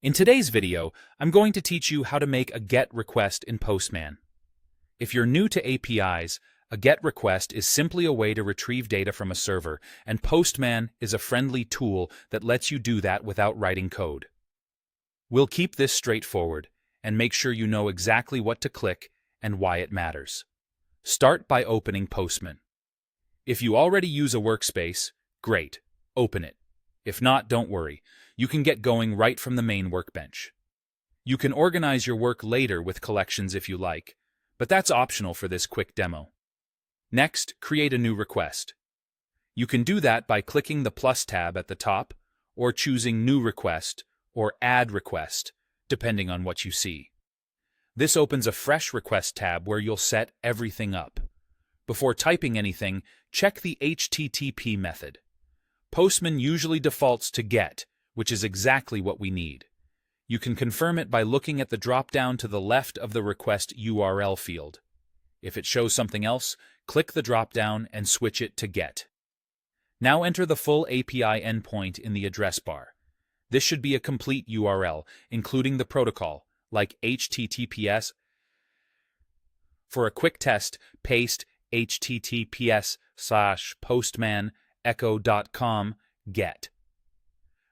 In today's video, I'm going to teach you how to make a GET request in Postman. If you're new to APIs, a GET request is simply a way to retrieve data from a server, and Postman is a friendly tool that lets you do that without writing code. We'll keep this straightforward and make sure you know exactly what to click and why it matters. Start by opening Postman. If you already use a workspace, great, open it. If not, don't worry. You can get going right from the main workbench. You can organize your work later with collections if you like, but that's optional for this quick demo. Next, create a new request. You can do that by clicking the plus tab at the top or choosing New Request or Add Request, depending on what you see. This opens a fresh request tab where you'll set everything up. Before typing anything, check the HTTP method. Postman usually defaults to GET, which is exactly what we need. You can confirm it by looking at the drop-down to the left of the request URL field. If it shows something else, click the drop-down and switch it to GET. Now enter the full API endpoint in the address bar. This should be a complete URL, including the protocol, like HTTPS. For a quick test, paste https:/postman.echo.com get.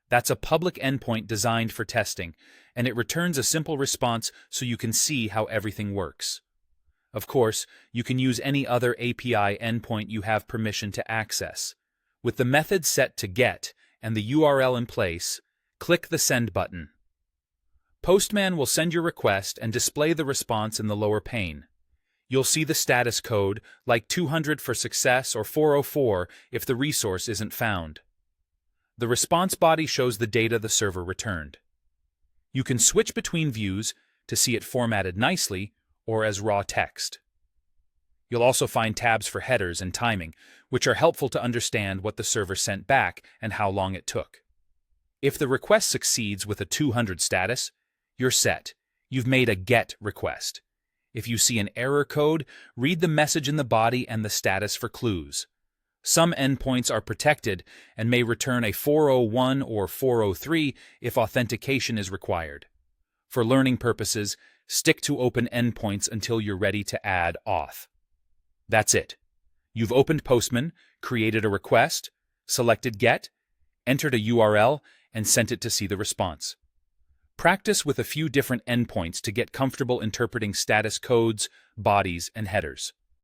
That's a public endpoint designed for testing, and it returns a simple response so you can see how everything works. Of course, you can use any other API endpoint you have permission to access. With the method set to GET and the URL in place, click the Send button. Postman will send your request and display the response in the lower pane. You'll see the status code, like 200 for success or 404 if the resource isn't found. The response body shows the data the server returned. You can switch between views to see it formatted nicely or as raw text. You'll also find tabs for headers and timing, which are helpful to understand what the server sent back and how long it took. If the request succeeds with a 200 status, you're set. You've made a GET request. If you see an error code, read the message in the body and the status for clues. Some endpoints are protected and may return a 401 or 403 if authentication is required. For learning purposes, stick to open endpoints until you're ready to add auth. That's it. You've opened Postman, created a request, selected GET, entered a URL, and sent it to see the response. Practice with a few different endpoints to get comfortable interpreting status codes, bodies, and headers.